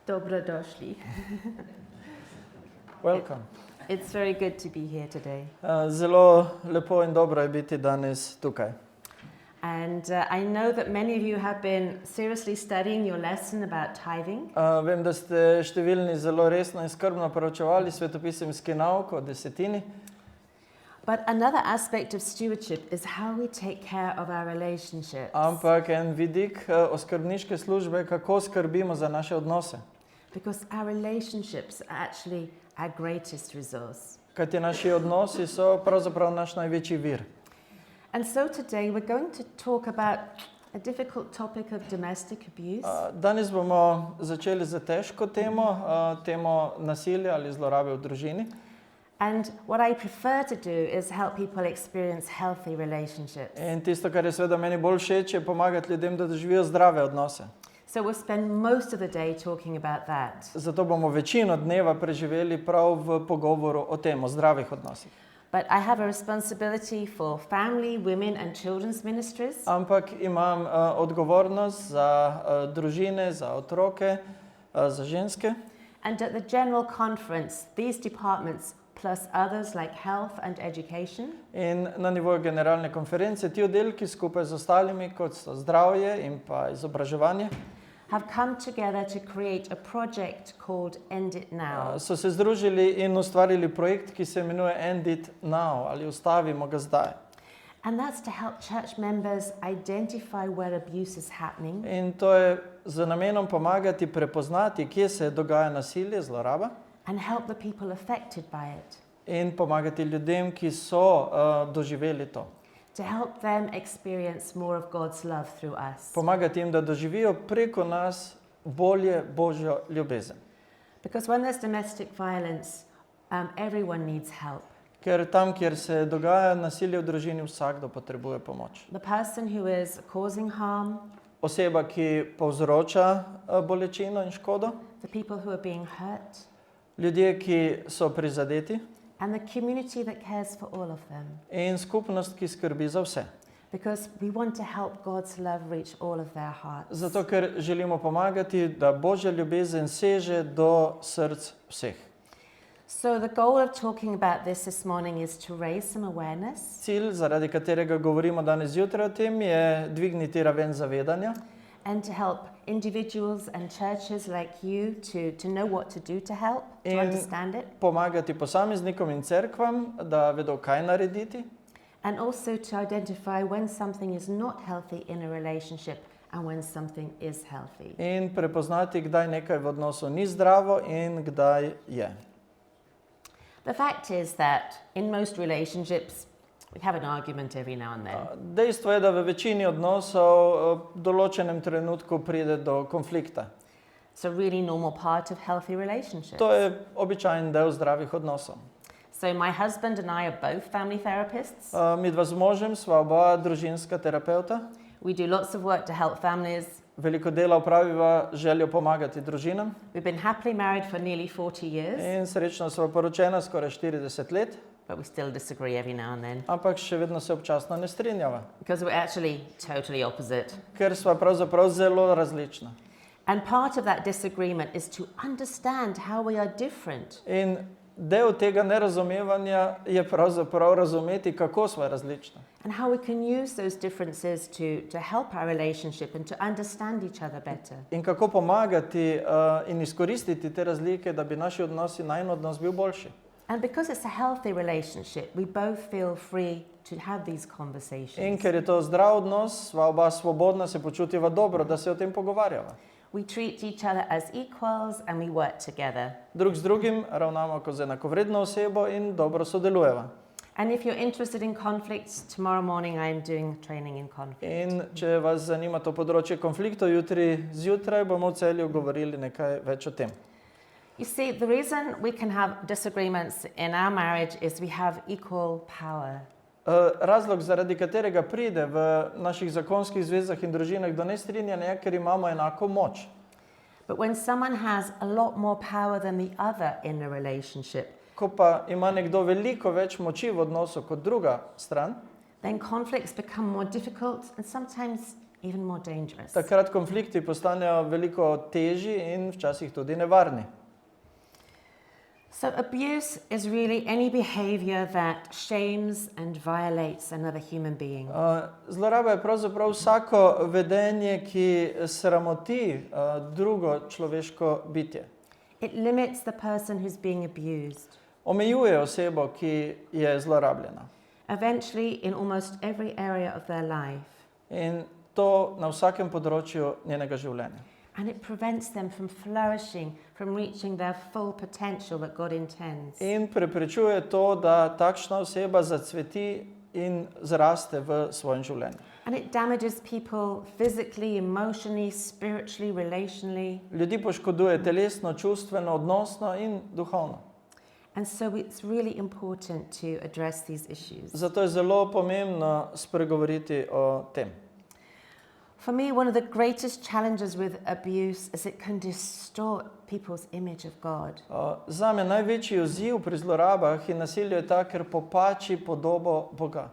Dobrodošli. Welcome. It's very good to be here today. Zelo lepo in dobro je biti danes tukaj. And I know that many of you have been seriously studying your lesson about tithing. Vem, da ste številni zelo resno in skrbno proučevali svetopisemski nauk o desetini. But another aspect of stewardship is how we take care of our relationships. Ampak en vidik oskrbniške službe, kako skrbimo za naše odnose. Because our relationships are actually our greatest resource. Kajti naši odnosi so pravzaprav naš največji vir. And so today we're going to talk about a difficult topic of domestic abuse. Danes bomo začeli z težko temo, temo nasilja ali zlorabe v družini. And what I prefer to do is help people experience healthy relationships. In tisto, kar je seveda meni bolj všeč, je pomagati ljudem, da doživijo zdrave odnose. So we'll spend most of the day talking about that. Zato bomo večino dneva preživeli prav v pogovoru o tem, o zdravih odnosih. But I have a responsibility for family, women and children's ministries. Ampak imam odgovornost za družine, za otroke, za ženske. And at the general conference, these departments plus others like health and education In na nivoju generalne konference ti oddelki skupaj z ostalimi, kot so zdravje in pa izobraževanje, have come together to create a project called End It Now. so se združili in ustvarili projekt, ki se imenuje End It Now ali Ustavimo ga zdaj. And that's to help church members identify where abuse is happening In to je z namenom pomagati prepoznati, kje se dogaja nasilje, zloraba, and help the people affected by it, in pomagati ljudem, ki so doživeli to. to help them experience more of God's love through us. Pomagati jim, da doživijo preko nas bolje Božjo ljubezen. Because when there's domestic violence, everyone needs help. Ker tam, kjer se dogaja nasilje v družini, vsakdo potrebuje pomoč. The person who is causing harm, Oseba, ki povzroča bolečino in škodo, the people who are being hurt, ljudje, ki so prizadeti, and the community that cares for all of them. in skupnost, ki skrbi za vse. Because we want to help God's love reach all of their hearts. Zato, ker želimo pomagati, da Božja ljubezen seže do src vseh. So the goal of talking about this morning is to raise some awareness Cilj, zaradi katerega govorimo danes zjutraj o tem, je dvigniti raven zavedanja and to help individuals and churches like you to know what to do to help, to In- understand it, pomagati posameznikom in cerkvam, da vedo, kaj narediti, and also to identify when something is not healthy in a relationship and when something is healthy. in prepoznati, kdaj nekaj v odnosu ni zdravo in kdaj je. The fact is that in most relationships, we have an argument every now and then. Dejstvo je, da v večini odnosov v določenem trenutku pride do konflikta. It's a really normal part of healthy relationships. To je običajen del zdravih odnosov. So my husband and I are both family therapists. Midva z možem sva oba družinska terapevta. We do lots of work to help families. Veliko dela opraviva željo pomagati družinam We've been happily married for nearly 40 years, in srečno sva poročena skoraj 40 let, but we still disagree every now and then ampak še vedno se občasno ne strinjava, because we're actually totally opposite. ker sva pravzaprav zelo različna. And part of that disagreement is to understand how we are different In del tega nerazumevanja je pravzaprav razumeti, kako sva različna. and how we can use those differences to help our relationship and to understand each other better. In kako pomagati in izkoristiti te razlike, da bi naši odnosi, najin odnos bil boljši. And because it's a healthy relationship, we both feel free to have these In conversations. ker je to zdrav odnos, sva oba svobodna, se počutiva dobro, da se o tem pogovarjava. We treat each other as equals and we work together. Drug z drugim ravnamo kot z enakovredno osebo in dobro sodelujeva. And if you're interested in conflicts, tomorrow morning I am doing training in conflict. In če vas zanima to področje konfliktov, jutri zjutraj bomo v Celju govorili nekaj več o tem. You see, the reason we can have disagreements in our marriage is we have equal power. Razlog, zaradi katerega pride v naših zakonskih zvezah in družinah do nestrinjanja, je, ker imamo enako moč. But when someone has a lot more power than the other in a relationship, Ko pa ima nekdo veliko več moči v odnosu kot druga stran, then conflicts become more difficult and sometimes even more dangerous. Takrat konflikti postanejo veliko težji in včasih tudi nevarni. So abuse is really any behavior that shames and violates another human being. Zloraba je pravzaprav vsako vedenje, ki sramoti drugo človeško bitje. It limits the person who's being abused. Omejuje osebo, ki je zlorabljena. Eventually, in almost every area of their life. In to na vsakem področju njenega življenja. And it prevents them from flourishing, from reaching their full potential that God intends. In preprečuje to, da takšna oseba zacveti in zraste v svojem življenju. And it damages people physically, emotionally, spiritually, relationally. Ljudi poškoduje telesno, čustveno, odnosno in duhovno. And so it's really important to address these issues. Zato je zelo pomembno spregovoriti o tem. For me, one of the greatest challenges with abuse is it can distort people's image of God. Zame največji izziv pri zlorabah in nasilju je ta, ker popači podobo Boga.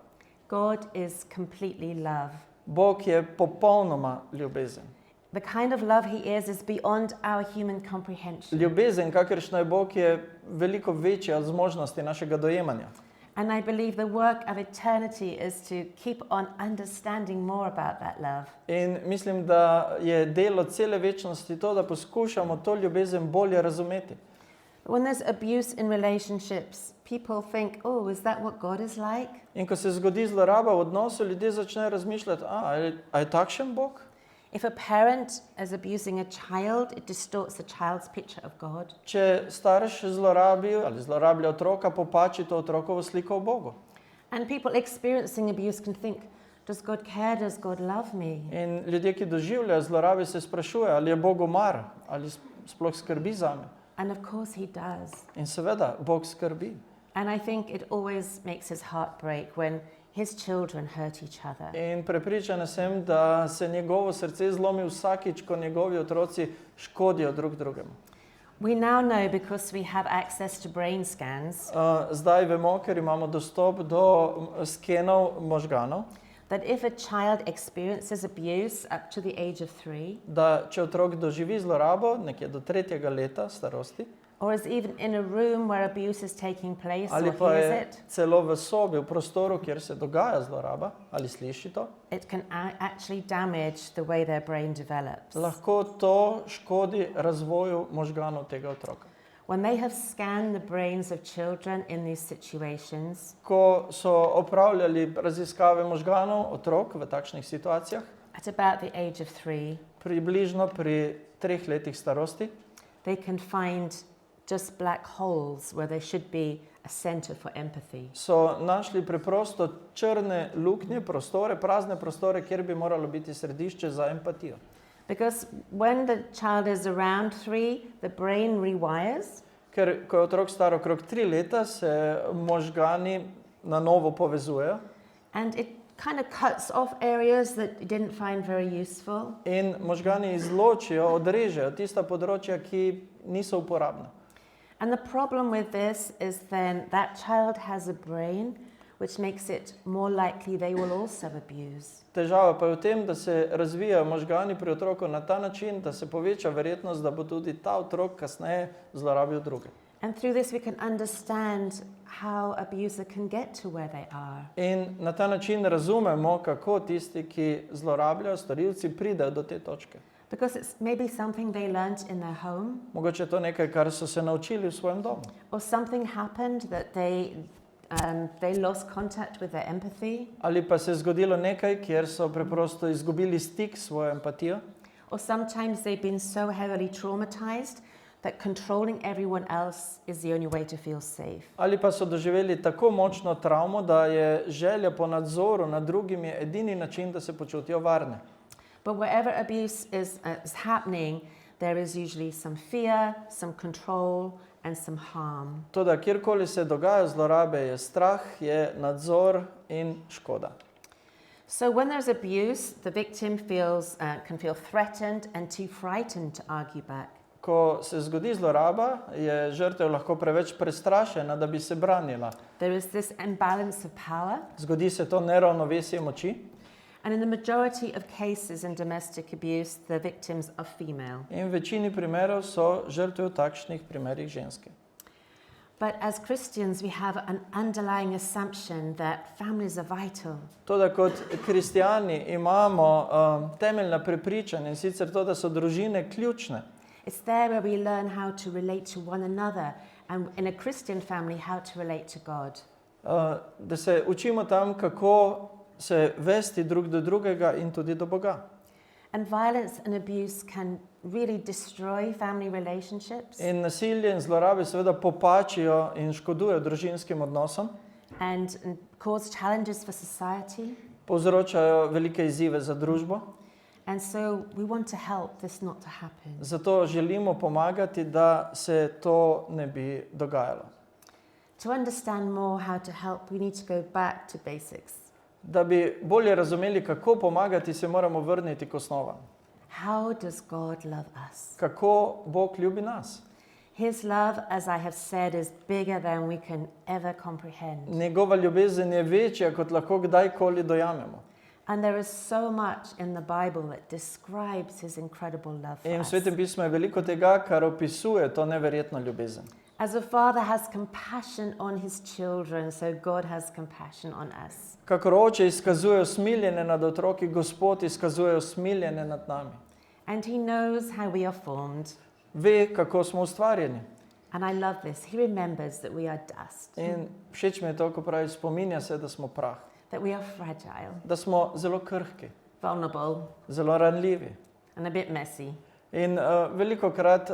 God is completely love. Bog je popolnoma ljubezen. The kind of love he is beyond our human comprehension. Ljubezen, kakršna je Bog, je veliko večja od zmožnosti našega dojemanja. And I believe the work of eternity is to keep on understanding more about that love. In mislim, da je delo cele večnosti to, da poskušamo to ljubezen bolje razumeti. When there's abuse in relationships, people think, oh, is that what God is like? In ko se zgodi zloraba v odnosu, ljudje začnejo razmišljati, a je takšen Bog? If a parent is abusing a child, it distorts the child's picture of God. Če starš zlorabi ali zlorablja otroka, popači to otrokovo sliko o Bogu. And people experiencing abuse can think, does God care? Does God love me? In ljudje, ki doživljajo zlorabe, se sprašujejo, ali je Bogu mar, ali sploh skrbi zame. And of course he does. In seveda, Bog skrbi. And I think it always makes his heart break when his children hurt each other. In prepričana sem, da se njegovo srce zlomi vsakič, ko njegovi otroci škodijo drug drugemu. We now know, because we have access to brain scans, Zdaj vemo, ker imamo dostop do skenov možganov, that if a child experiences abuse up to the age of 3, da če otrok doživi zlorabo nekje do 3. leta starosti, or is even in a room where abuse is taking place, ali or pa hears je it, celo v sobi, v prostoru, kjer se dogaja zloraba, ali sliši to, it can actually damage the way their brain develops. lahko to škodi razvoju možganov tega otroka. When they have scanned the brains of children in these situations, Ko so opravljali raziskave možganov otrok v takšnih situacijah, at about the age of 3, približno pri 3 letih starosti, they can find just black holes where there should be a center for empathy. so našli preprosto črne luknje, prostore, prazne prostore, kjer bi moralo biti središče za empatijo. Because when the child is around 3, the brain rewires, Ker ko je otrok star okrog 3 leta, se možgani na novo povezujejo and it kind of cuts off areas that it didn't find very useful. in možgani izločijo, odrežejo tista področja, ki niso uporabna. And the problem with this is then that child has a brain which makes it more likely they will also abuse. Težava pa je v tem, da se razvijajo možgani pri otroku na ta način, da se poveča verjetnost, da bo tudi ta otrok kasneje zlorabil druge. And through this we can understand how abuser can get to where they are. In na ta način razumemo, kako tisti, ki zlorabljajo, storilci, pridejo do te točke. Because it's maybe something they learnt in their home, Mogoče je to nekaj, kar so se naučili v svojem domu. or something happened that they lost contact with their empathy, Ali pa se je zgodilo nekaj, kjer so preprosto izgubili stik s svojo empatijo. or sometimes they've been so heavily traumatized that controlling everyone else is the only way to feel safe. Ali pa so doživeli tako močno travmo, da je želja po nadzoru nad drugimi edini način, da se počutijo varne. But wherever abuse is happening, there is usually some fear, some control, and some harm. Toda kjerkoli se dogaja zlorabe, je strah, je nadzor in škoda. So when there's abuse, the victim can feel threatened and too frightened to argue back. Ko se zgodi zloraba, je žrtev lahko preveč prestrašena, da bi se branila. There is this imbalance of power, Zgodi se to neravnovesje moči And in the majority of cases in domestic abuse, the victims are female. In v večini primerov so žrtve v takšnih primerih ženske. But as Christians, we have an underlying assumption that families are vital. Toda kot kristijani imamo temeljna prepričanja, in sicer to, da so družine ključne. It's there where we learn how to relate to one another, and in a Christian family, how to relate to God. Da se učimo tam, kako se vesti drug do drugega in tudi do Boga. And violence and abuse can really destroy family relationships In nasilje in zlorabe seveda popačijo in škodujejo družinskim odnosom, and cause challenges for society. povzročajo velike izzive za družbo. And so we want to help this not to happen. Zato želimo pomagati, da se to ne bi dogajalo. To understand more how to help, we need to go back to basics. Da bi bolje razumeli, kako pomagati, se moramo vrniti k osnovam. How does God love us? Kako Bog ljubi nas. His love, as I have said, is bigger than we can ever comprehend. Njegova ljubezen je večja, kot lahko kdajkoli dojamemo. And there is so much in the Bible that describes his incredible love for In v us. Svetem pismu je veliko tega, kar opisuje to neverjetno ljubezen. As a father has compassion on his children, so God has compassion on us. Kakor oče izkazuje usmiljenje nad otroki, Gospod izkazuje usmiljenje nad nami. And he knows how we are formed. Ve, kako smo ustvarjeni. And I love this. He remembers that we are dust, In všeč mi je to, ko pravi, spominja se, da smo prah, that we are fragile, da smo zelo krhki, vulnerable, zelo ranljivi and a bit messy. in veliko krat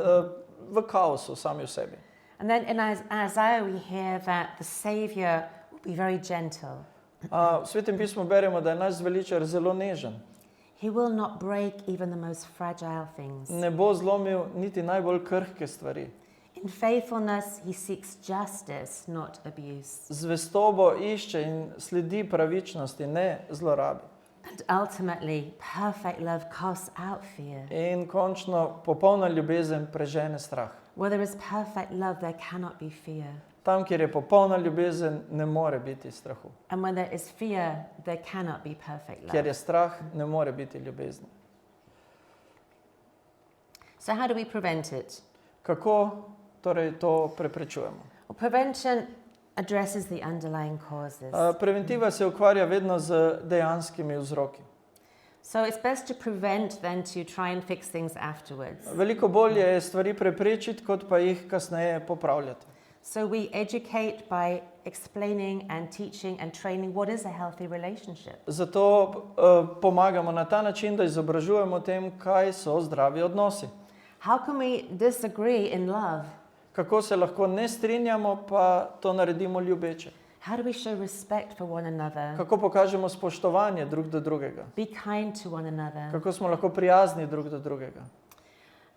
v kaosu sami v sebi. And then in Isaiah we hear that the Savior will be very gentle. V Svetem pismu beremo, da je naš zveličar zelo nežen. He will not break even the most fragile things. Ne bo zlomil niti najbolj krhke stvari. In faithfulness, he seeks justice, not abuse. Zvestobo išče in sledi pravičnosti, ne zlorabi. And ultimately, perfect love casts out fear. In končno popolna ljubezen prežene strah. Where there is perfect love, there cannot be fear. Tam, kjer je popolna ljubezen, ne more biti strahu. And when there is fear, there cannot be perfect love. Kjer je strah, ne more biti ljubezni. So how do we prevent it? Kako torej to preprečujemo? Well, prevention addresses the underlying causes. Preventiva se ukvarja vedno z dejanskimi vzroki. So it's best to prevent than to try and fix things afterwards. Veliko bolje je stvari preprečiti, kot pa jih kasneje popravljati. So we educate by explaining and teaching and training what is a healthy relationship. Zato pomagamo na ta način, da izobražujemo o tem, kaj so zdravi odnosi. How can we disagree in love? Kako se lahko ne strinjamo, pa to naredimo ljubeče. How do we show respect for one another? Kako pokažemo spoštovanje drug do drugega. Be kind to one another. Kako smo lahko prijazni drug do drugega.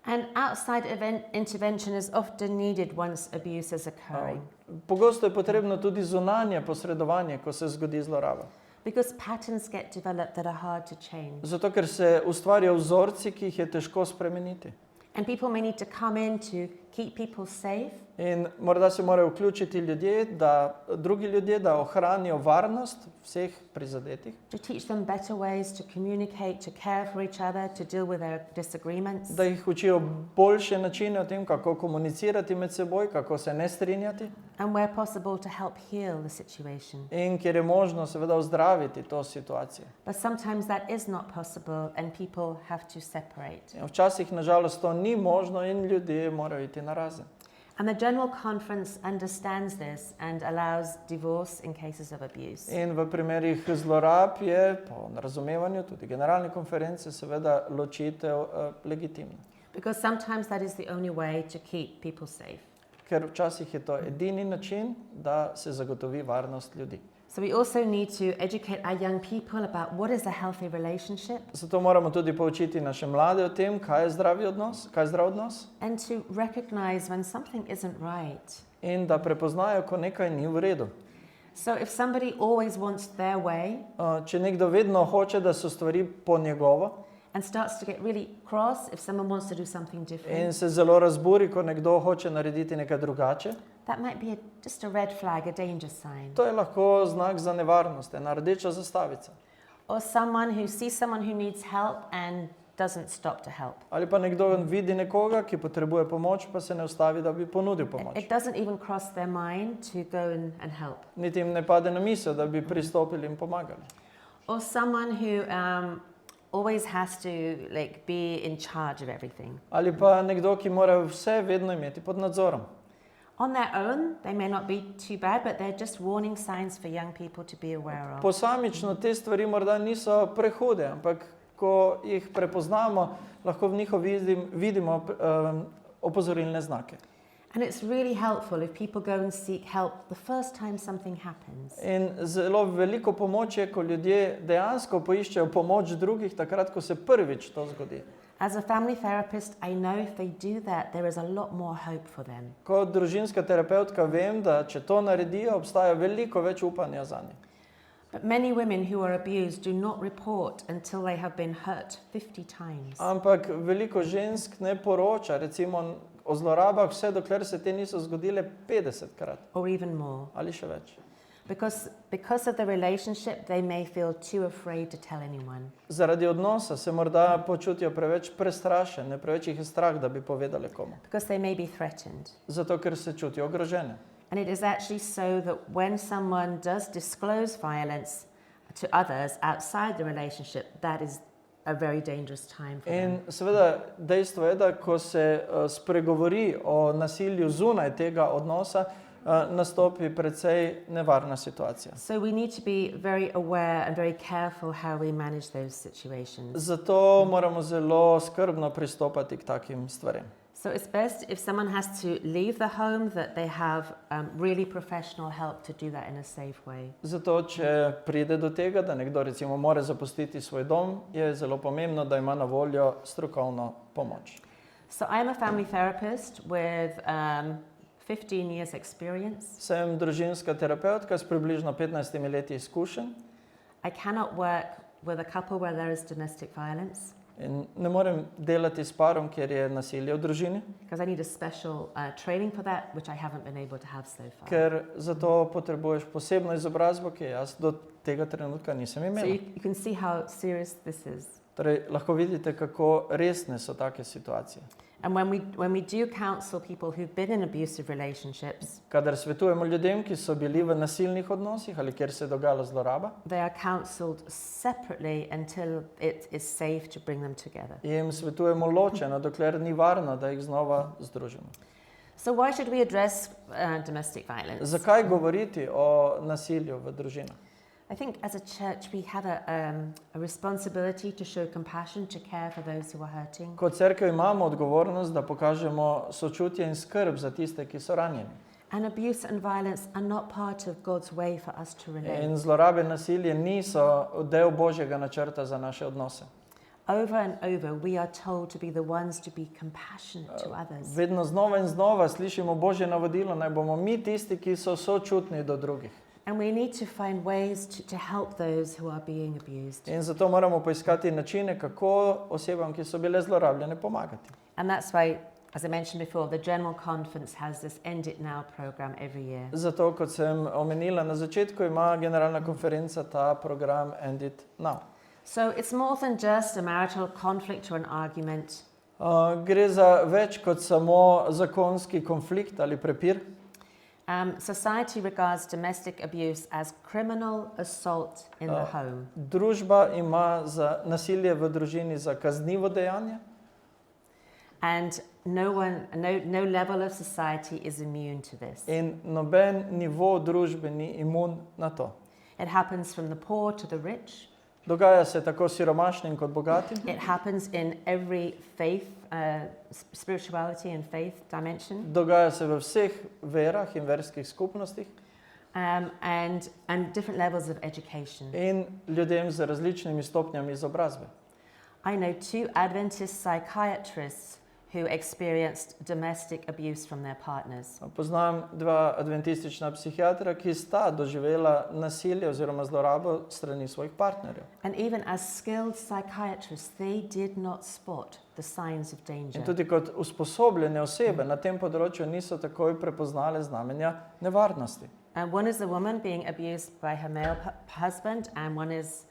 And outside intervention is often needed once abuse is occurring. Pogosto je potrebno tudi zunanje posredovanje, ko se zgodi zloraba. Because patterns get developed that are hard to change. Zato, ker se ustvarjajo vzorci, ki jih je težko spremeniti. And people may need to come in to keep people safe. In morda se morajo vključiti ljudje, drugi ljudje, da ohranijo varnost vseh prizadetih. To teach them better ways to communicate, to care for each other, to deal with their disagreements. Da jih učijo boljše načine o tem, kako komunicirati med seboj, kako se ne strinjati. And where possible to help heal the situation. In kjer je možno seveda ozdraviti to situacijo. But sometimes that is not possible and people have to separate. In včasih nažalost to ni možno in ljudje morajo iti narazen. And the General Conference understands this and allows divorce in cases of abuse. In v primerih zlorab je po razumevanju tudi generalne konference seveda ločitev legitimna. Because sometimes that is the only way to keep people safe. Ker včasih je to edini način, da se zagotovi varnost ljudi. So we also need to educate our young people about what is a healthy relationship. Zato moramo tudi poučiti naše mlade o tem, kaj je zdrav odnos. And to recognize when something isn't right. In da prepoznajo, ko nekaj ni v redu. So if somebody always wants their way, Če nekdo vedno hoče, da so stvari po njegovo, and starts to get really cross if someone wants to do something different, in se zelo razburi, ko nekdo hoče narediti nekaj drugače, that might be just a red flag, a danger sign. to je lahko znak za nevarnost, ena rdeča zastavica. Or someone who sees someone who needs help and doesn't stop to help. Ali pa nekdo vidi nekoga, ki potrebuje pomoč, pa se ne ustavi, da bi ponudil pomoč. It doesn't even cross their mind to go and help. Niti jim ne pade na misel, da bi pristopili in pomagali. Or someone who always has to like be in charge of everything. Ali pa nekdo, ki mora vse vedno imeti pod nadzorom. On their own, they may not be too bad, but they're just warning signs for young people to be aware of. Posamično te stvari morda niso prehude, ampak ko jih prepoznamo, lahko v njih vidimo opozorilne znake. And it's really helpful if people go and seek help the first time something happens. In zelo veliko pomoč je, ko ljudje dejansko poiščejo pomoč drugih, takrat, ko se prvič to zgodi. As a family therapist, I know if they do that, there is a lot more hope for them. Kot družinska terapevtka vem, da če to naredijo, obstaja veliko več upanja zanje. But many women who are abused do not report until they have been hurt 50 times. Ampak veliko žensk ne poroča, recimo o zlorabah, vse dokler se te niso zgodile 50krat Or even more. ali še več. Because of the relationship, they may feel too afraid to tell anyone. Zaradi odnosa se morda počutijo preveč prestrašene, preveč jih je strah, da bi povedale komu. Because they may be threatened. Zato, ker se čutijo ogrožene. And it is actually so that when someone does disclose violence to others outside the relationship, that is a very dangerous time for them. In seveda dejstvo je, da ko se spregovori o nasilju zunaj tega odnosa, nastopi precej nevarna situacija. So we need to be very aware and very careful how we manage those situations. Zato moramo zelo skrbno pristopati k takim stvarem. So it's best if someone has to leave the home that they have really professional help to do that in a safe way. Zato, če pride do tega, da nekdo recimo mora zapustiti svoj dom, je zelo pomembno, da ima na voljo strokovno pomoč. So I'm a family therapist with 15 years experience. Sem družinska terapevtka s približno 15 leti izkušenj. I cannot work with a couple where there is domestic violence. In ne morem delati s parom, kjer je nasilje v družini, Because I need a special training for that, which I haven't been able to have so far. ker zato potrebuješ posebno izobrazbo, ki jaz do tega trenutka nisem So imela. you can see how serious this is. Torej, lahko vidite, kako resne so take situacije. And when we do counsel people who've been in abusive relationships, Kadar svetujemo ljudem, ki so bili v nasilnih odnosih ali kjer se je dogajala zloraba, they are counseled separately until it is safe to bring them together. jim svetujemo ločeno, dokler ni varno, da jih znova združimo. So why should we address domestic violence? Zakaj govoriti o nasilju v družinah? I think as a church we have a responsibility to show compassion, to care for those who are hurting. Kot cerkev imamo odgovornost, da pokažemo sočutje in skrb za tiste, ki so ranjeni. And abuse and violence are not part of God's way for us to relate. In zlorabe in nasilje niso del Božjega načrta za naše odnose. Over and over we are told to be the ones to be compassionate to others. Vedno znova in znova slišimo Božje navodilo, naj bomo mi tisti, ki so sočutni do drugih. And we need to find ways to help those who are being abused. In zato moramo poiskati načine, kako osebam, ki so bile zlorabljene, pomagati. And that's why, as I mentioned before, the General Conference has this End It Now program every year. Zato, kot sem omenila na začetku, ima generalna konferenca ta program End It Now. So it's more than just a marital conflict or an argument. Gre za več kot samo zakonski konflikt ali prepir. Society regards domestic abuse as criminal assault in the home. Družba ima za nasilje v družini za kaznivo dejanje. And no level of society is immune to this. In noben nivo družbe ni imun na to. It happens from the poor to the rich. Dogaja se tako siromašnim kot bogatim. It happens in every faith, spirituality and faith dimension. Dogaja se v vseh verah in verskih skupnostih. And different levels of education. In ljudem z različnimi stopnjami izobrazbe. I know 2 Adventist psychiatrists who experienced domestic abuse from their partners. Poznam 2 adventistična psihiatra, ki sta doživela nasilje oziroma zlorabo strani svojih partnerjev. And even as skilled psychiatrists, they did not spot the signs of danger. In tudi kot usposobljene osebe na tem področju niso takoj prepoznale znamenja nevarnosti. And one is a woman being abused by her male husband, and one is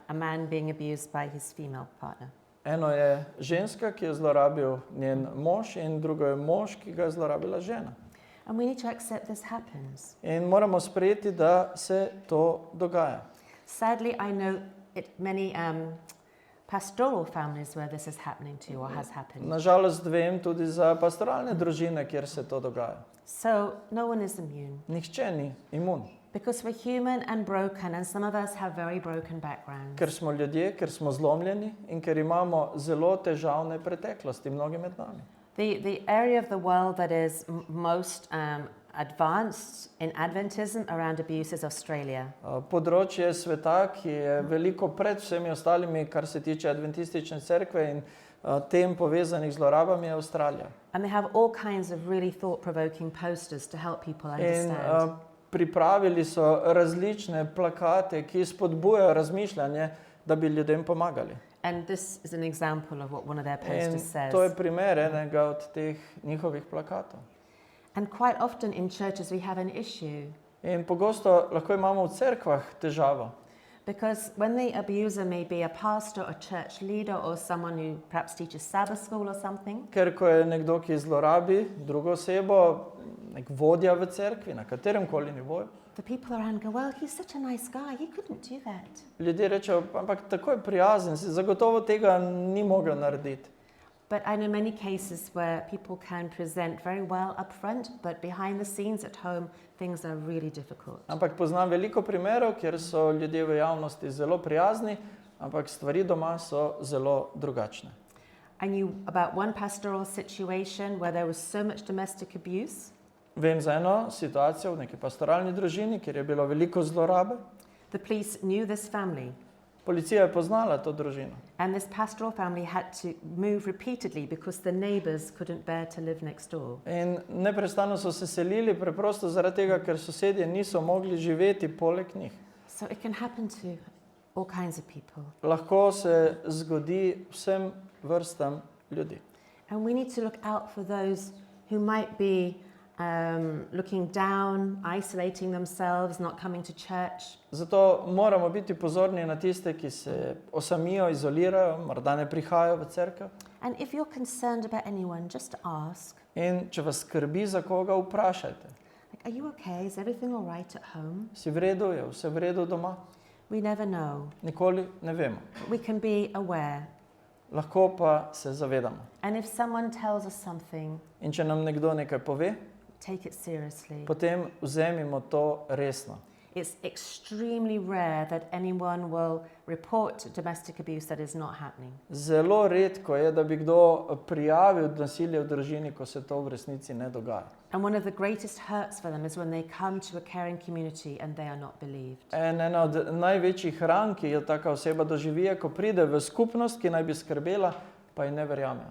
a man being abused by his female partner. Eno je ženska, ki je zlorabil njen mož, in drugo je mož, ki ga je zlorabila žena. And we need to accept this happens. In moramo sprejeti, da se to dogaja. Sadly, I know many pastoral families where this is happening to or has happened. Nažalost vem tudi za pastoralne družine, kjer se to dogaja. So no one is immune. Nihče ni imun. Because we're human and broken, and some of us have very broken backgrounds. Ker smo ljudje, ker smo zlomljeni in ker imamo zelo težavne preteklosti, mnogi med nami. The area of the world that is most advanced in Adventism around abuse is Australia. Področje sveta, ki je veliko pred vsemi ostalimi, kar se tiče adventistične cerkve in tem povezanih zlorabami, je Avstralija. And they have all kinds of really thought-provoking posters to help people understand. Pripravili so različne plakate, ki spodbujajo razmišljanje, da bi ljudem pomagali. And this is an example of what one of their posters says. To je primer enega od teh njihovih plakatov. And quite often in churches we have an issue. In pogosto lahko imamo v cerkvah težavo. Because when the abuser may be a pastor or church leader or someone who perhaps teaches Sabbath school or something. Ker ko je nekdo, ki zlorabi drugo osebo, nek vodja v cerkvi, na katerem koli nivoju, the people around go, well, he's such a nice guy, he couldn't do that. Ljudje rečejo, ampak tako je prijazen, zagotovo tega ni mogel narediti. But I know many cases where people can present very well up front, but behind the scenes at home, things are really difficult. Ampak poznam veliko primerov, kjer so ljudje v javnosti zelo prijazni, ampak stvari doma so zelo drugačne. I knew about one pastoral situation where there was so much domestic abuse. Vem za eno situacijo v neki pastoralni družini, kjer je bilo veliko zlorabe. The police knew this family. Policija je poznala to družino. And this pastoral family had to move repeatedly because the neighbors couldn't bear to live next door. In neprestano so se selili preprosto zaradi tega, ker sosedje niso mogli živeti poleg njih. So it can happen to all kinds of people. Lahko se zgodi vsem vrstam ljudi. And we need to look out for those who might be looking down, isolating themselves, not coming to church. Zato moramo biti pozorni na tiste, ki se osamijo, izolirajo, morda ne prihajajo v cerkev. And if you're concerned about anyone, just ask. In če vas skrbi za koga, vprašajte. Like, are you okay? Is everything all right at home? Si v redu, je vse v redu doma? We never know. Nikoli ne vemo. We can be aware. Lahko pa se zavedamo. And if someone tells us something, In če nam nekdo nekaj pove, take it seriously. potem vzemimo to resno. It's extremely rare that anyone will report domestic abuse that is not happening. Zelo redko je, da bi kdo prijavil nasilje v družini, ko se to v resnici ne dogaja. And one of the greatest hurts for them is when they come to a caring community and they are not believed. Ena od največjih ran, ki jo taka oseba doživi, je, ko pride v skupnost, ki naj bi skrbela, pa ji ne verjamejo.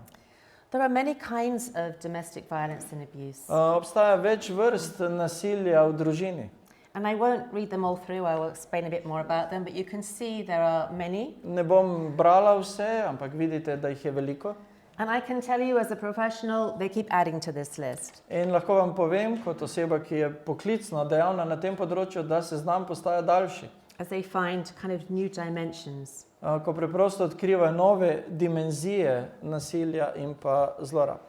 There are many kinds of domestic violence and abuse. Obstaja več vrst nasilja v družini. And I won't read them all through, I will explain a bit more about them, but you can see there are many. Ne bom brala vse, ampak vidite, da jih je veliko. And I can tell you as a professional, they keep adding to this list. In lahko vam povem, kot oseba, ki je poklicno dejavna na tem področju, da seznam postaja daljši. As they find kind of new dimensions. Ko preprosto odkrivajo nove dimenzije nasilja in pa zlorab.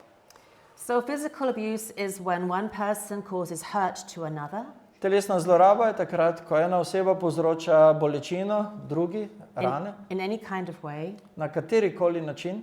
So physical abuse is when one person causes hurt to another. Telesna zloraba je takrat, ko ena oseba povzroča bolečino, drugi rane, In any kind of way. na katerikoli način.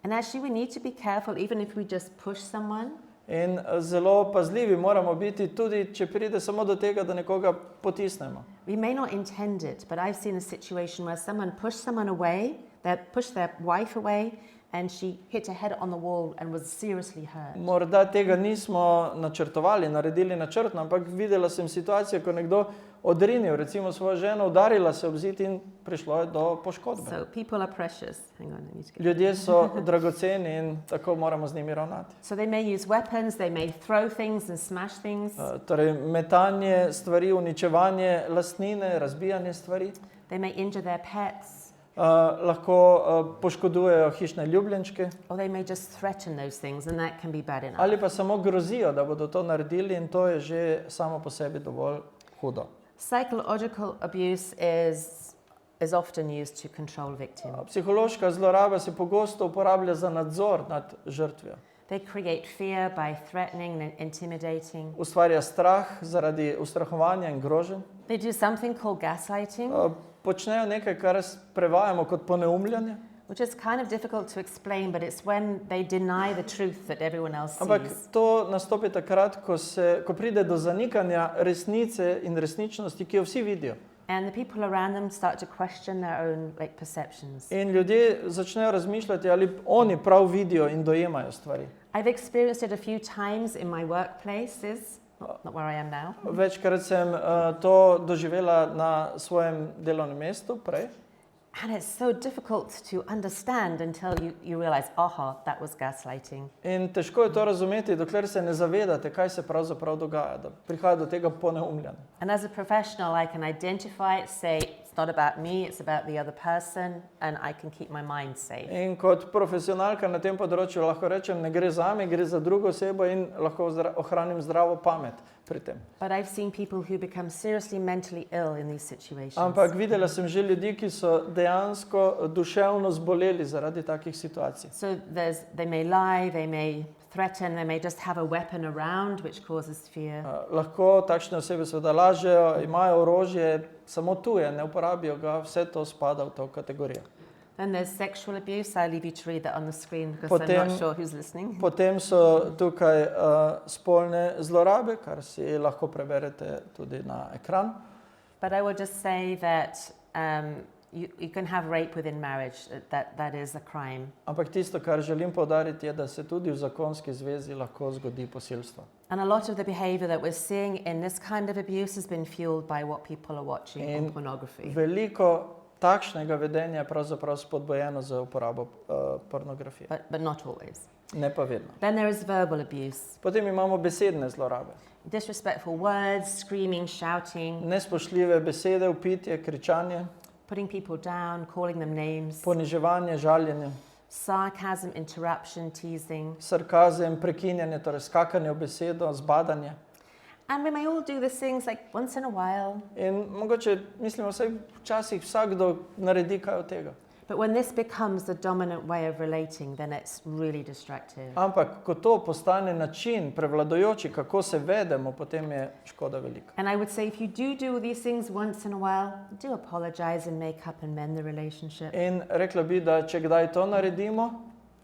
And actually we need to be careful even if we just push someone. In zelo pazljivi moramo biti tudi, če pride samo do tega, da nekoga potisnemo. We may not intend it, but I've seen a situation where someone pushed someone away, they pushed their wife away, and she hit her head on the wall and was seriously hurt. Morda tega nismo načrtovali, naredili načrtno, ampak videla sem situacijo, ko nekdo odrinil, recimo svojo ženo, udarila se ob zid in prišlo je do poškodbe. So people are precious. Hang on, I need to get... Ljudje so dragoceni in tako moramo z njimi ravnati. So they may use weapons, they may throw things and smash things. Torej, metanje stvari, uničevanje lastnine, razbijanje stvari. They may injure their pets. Lahko poškodujejo hišne ljubljenčke. Or they may just threaten those things and that can be bad enough. Ali pa samo grozijo, da bodo to naredili in to je že samo po sebi dovolj hudo. Psychological abuse is is often used to control victim. Psihološka zloraba se pogosto uporablja za nadzor nad žrtvijo. They create fear by threatening and intimidating. Ustvarja strah zaradi ustrahovanja in groženj. They do something called gaslighting, Počnejo nekaj, kar prevajamo kot poneumljanje. which is kind of difficult to explain, but it's when they deny the truth that everyone else Ampak sees. to nastopi takrat, ko pride do zanikanja resnice in resničnosti, ki jo vsi vidijo. And the people around them start to question their own perceptions. In ljudje začnejo razmišljati, ali oni prav vidijo in dojemajo stvari. I've experienced it a few times in my workplaces, not where I am now. Večkrat sem to doživela na svojem delovnem mestu prej. And it's so difficult to understand until you realize, aha, that was gaslighting. In težko je to razumeti, dokler se ne zavedate, kaj se pravzaprav dogaja, da prihaja do tega poneumljanja. And as a professional, I can identify it, say, it's not about me, it's about the other person, and I can keep my mind safe. In kot profesionalka na tem področju lahko rečem, ne gre zame, gre za drugo osebo in lahko ohranim zdravo pamet pri tem. But I've seen people who become seriously mentally ill in these situations. Ampak videla sem že ljudi, ki so dejansko duševno zboleli zaradi takih situacij. So they may lie, they may threaten, they may just have a weapon around which causes fear. Lahko takšne osebe seveda lažejo, imajo orožje, samo tuje, ne uporabijo ga, vse to spada v to kategorijo. Then there's sexual abuse. I'll leave you to read that on the screen because I'm not sure who's listening. Potem so tukaj spolne zlorabe, kar si lahko preberete tudi na ekran. But I will just say that you can have rape within marriage. That is a crime. Ampak tisto, kar želim poudariti, je, da se tudi v zakonski zvezi lahko zgodi posilstvo. And a lot of the behavior that we're seeing in this kind of abuse has been fueled by what people are watching on pornography. Veliko takšnega vedenja je pravzaprav spodbojeno za uporabo pornografije. But not always. Ne pa vedno. Then there is verbal abuse. Potem imamo besedne zlorabe. Disrespectful words, screaming, shouting. Nespoštljive besede, vpitje, kričanje. Putting people down, calling them names. Poniževanje, žaljenje. Sarcasm, interruption, teasing. Sarkazem, prekinjanje, torej skakanje v besedo, zbadanje. And we may all do these things like once in a while. In mogoče, mislimo, vsaj včasih vsakdo naredi kaj od tega. But when this becomes the dominant way of relating, then it's really destructive. Ampak, ko to postane način prevladujoči, kako se vedemo, potem je škoda velika. And I would say if you do these things once in a while, do apologize and make up and mend the relationship. In rekla bi, da če kdaj to naredimo,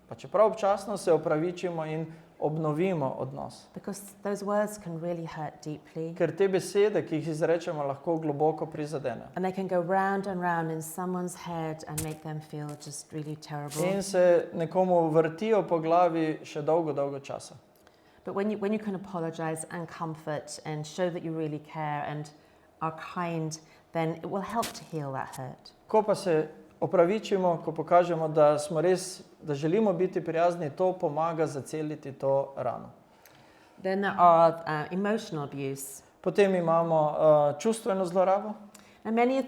pa čeprav občasno se opravičimo in obnovimo odnos. Because those words can really hurt deeply. Ker te besede, ki jih izrečemo, lahko globoko prizadenejo. And they can go round and round in someone's head and make them feel just really terrible. In se nekomu vrtijo po glavi še dolgo, dolgo časa. But when you can apologize and comfort and show that you really care and are kind, then it will help to heal that hurt. Ko pa se opravičimo, ko pokažemo, da smo res, da želimo biti prijazni, to pomaga zaceliti to rano. Then there are emotional abuse. Potem imamo čustveno zlorabo. And many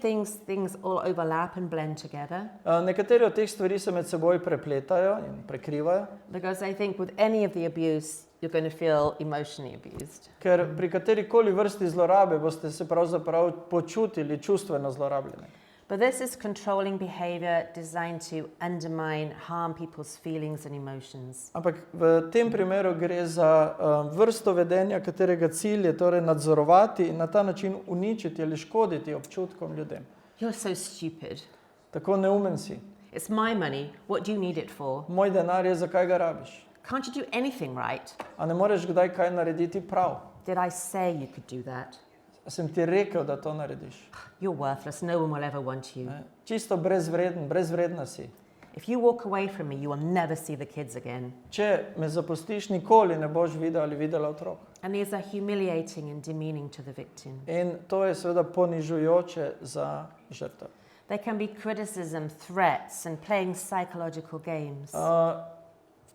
things all overlap and blend together. Nekatere od teh stvari se med seboj prepletajo in prekrivajo. Because I think with any of the abuse, you're going to feel emotionally abused. Ker pri katerikoli vrsti zlorabe boste se pravzaprav počutili čustveno zlorabljeni. But this is controlling behavior designed to undermine, harm people's feelings and emotions. Ampak v tem primeru gre za vrsto vedenja, katerega cilj je torej nadzorovati in na ta način uničiti ali škoditi občutkom ljudem. You're so stupid. Tako neumen si. It's my money. What do you need it for? Moj denar je, zakaj ga rabiš? Can't you do anything right? A ne moreš kdaj kaj narediti prav? Did I say you could do that? Sem ti rekel, da to narediš. You're worthless. No one will ever want you. Čisto brezvredna si. If you walk away from me, you will never see the kids again. Če me zapustiš, nikoli ne boš videl ali videla otrok. And these are humiliating and demeaning to the victim. In to je seveda ponižujoče za žrtev. There can be criticism, threats and playing psychological games.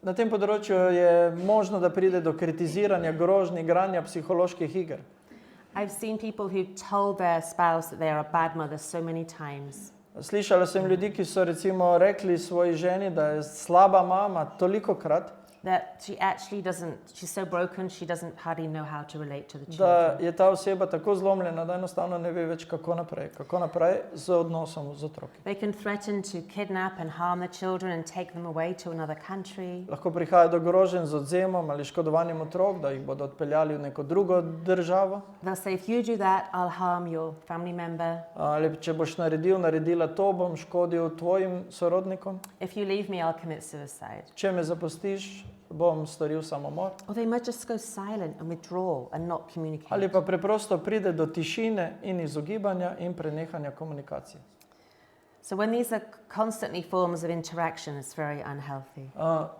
Na tem področju je možno, da pride do kritiziranja, grožnj, igranja psiholoških iger. I've seen people who told their spouse that they are a bad mother so many times. Slišala sem ljudi, ki so recimo rekli svoji ženi, da je slaba mama tolikokrat. that she actually doesn't, she's so broken, she doesn't hardly know how to relate to the da children. je ta oseba tako zlomljena, da enostavno ne ve več, kako naprej z odnosom z otroki. They can threaten to kidnap and harm the children and take them away to another country. Lahko prihaja do groženj z odvzemom ali škodovanjem otrok, da jih bodo odpeljali v neko drugo državo. They'll say, if you do that, I'll harm your family member. Ali če boš naredila to, bom škodil tvojim sorodnikom. If you leave me, I'll commit suicide. Če me zapustiš, bom storil samomor. Or they might just go silent and withdraw and not communicate. Ali pa preprosto pride do tišine in izogibanja in prenehanja komunikacije. So when these are constantly forms of interaction, it's very unhealthy.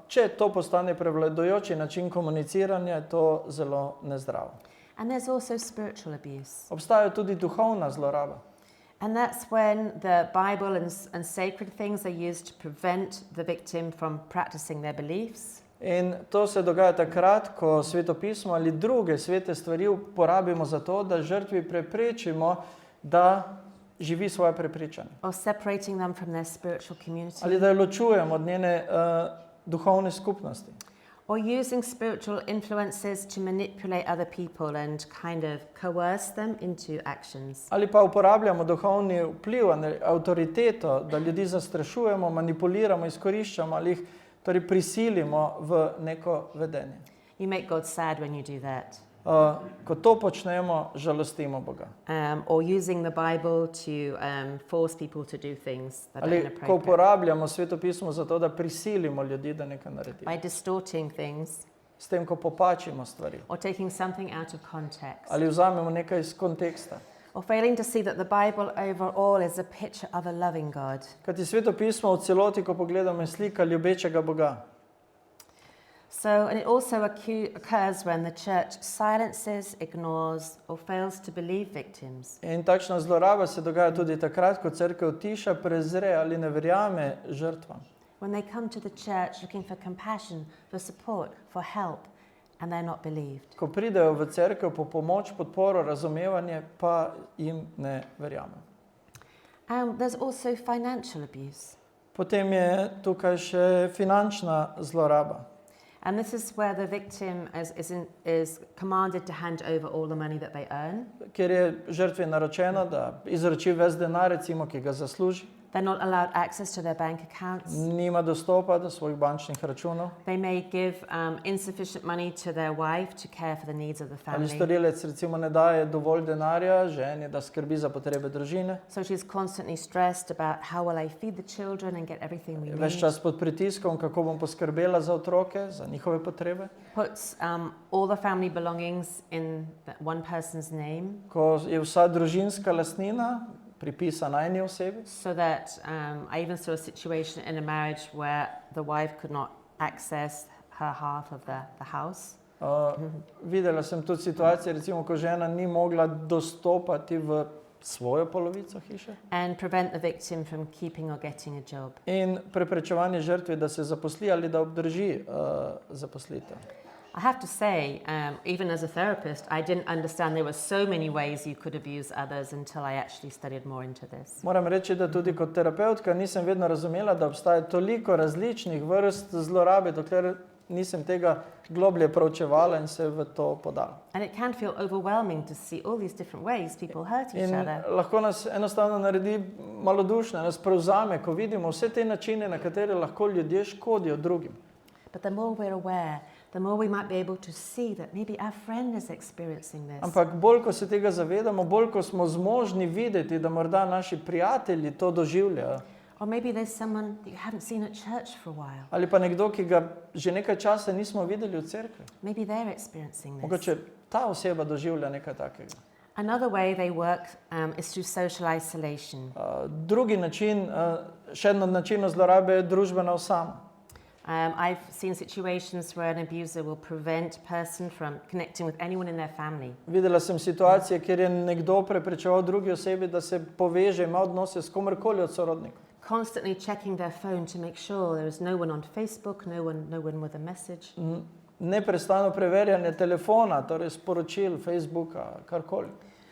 Če to postane prevladujoči način komuniciranja, je to zelo nezdravo. And there's also spiritual abuse. Obstaja tudi duhovna zloraba. And that's when the Bible and sacred things are used to prevent the victim from practicing their beliefs. In to se dogaja takrat, ko svetopismo ali druge svete stvari uporabimo za to, da žrtvi preprečimo, da živi svoje prepričanje. Or separating them from their spiritual community. Ali da jo ločujemo od njene duhovne skupnosti. Or using spiritual influences to manipulate other people and kind of coerce them into actions. Ali pa uporabljamo duhovni vpliv, avtoriteto, da ljudi zastrašujemo, manipuliramo, izkoriščamo ali jih torej prisilimo v neko vedenje. You make God sad when you do that. Ko to počnemo, žalostimo Boga. Or using the Bible to force people to do things that are Ali ko inappropriate. uporabljamo svetopismo za to, da prisilimo ljudi, da nekaj naredijo. By distorting things. S tem, ko popačimo stvari. Or taking something out of context. Ali vzamemo nekaj iz konteksta. Or failing to see that the Bible overall is a picture of a loving God. Kajti svetopismo v celoti, ko pogledamo, je slika ljubečega Boga. So, and it also occurs when the church silences, ignores, or fails to believe victims. In takšna zloraba se dogaja tudi takrat, ko cerkev tiša, prezre ali ne verjame žrtvam. When they come to the church looking for compassion, for support, for help, and they're not believed. Ko pridejo v cerkev po pomoč, podporo, razumevanje, pa jim ne verjame. There's also financial abuse. Potem je tukaj še finančna zloraba. And this is where the victim is commanded to hand over all the money that they earn. Ker je žrtvi naročeno, da izroči ves denar, recimo, ki ga zasluži. They're not allowed access to their bank accounts. Nima dostopa do svojih bančnih računov. They may give insufficient money to their wife to care for the needs of the Ali family. storilec recimo ne daje dovolj denarja ženi, da skrbi za potrebe družine. So she's constantly stressed about how will I feed the children and get everything we Ves need. čas pod pritiskom, kako bom poskrbela za otroke, za njihove potrebe. Puts all the family belongings in that one person's name, Ko je vsa družinska lastnina pripisana eni osebi. so that I even saw a situation in a marriage where the wife could not access her half of the house. Videla sem tudi situacije, recimo, ko žena ni mogla dostopati v svojo polovico hiše. And prevent the victim from keeping or getting a job. In preprečevanje žrtvi, da se zaposli ali da obdrži zaposlitev. I have to say, even as a therapist, I didn't understand there were so many ways you could abuse others until I actually studied more into this. Moram reči, da tudi kot terapevtka nisem vedno razumela, da obstaja toliko različnih vrst zlorabe, dokler nisem tega globlje proučevala in se v to podala. And it can feel overwhelming to see all these different ways people hurt each In other. lahko nas enostavno naredi malodušne, nas prevzame, ko vidimo vse te načine, na katere lahko ljudje škodijo drugim. But the more we're aware, the more we might be able to see that maybe our friend is experiencing this. Ampak bolj, ko se tega zavedamo, bolj, ko smo zmožni videti, da morda naši prijatelji to doživljajo. Or maybe there's someone that you haven't seen at church for a while. Ali pa nekdo, ki ga že nekaj časa nismo videli v cerkvi. Maybe they're experiencing this. Mogoče ta oseba doživlja nekaj takega. Another way they work is through social isolation. Drugi način, še en od načinov zlorabe je družbena osama. I've seen situations where an abuser will prevent a person from connecting with anyone in their family. Videla sem situacije, kjer je nekdo preprečeval drugi osebi, da se poveže, ima odnose s komerkoli od sorodnikov. Constantly checking their phone to make sure there is no one on Facebook, no one with a message. Neprestano preverjanje telefona, torej sporočil, Facebooka, karkoli.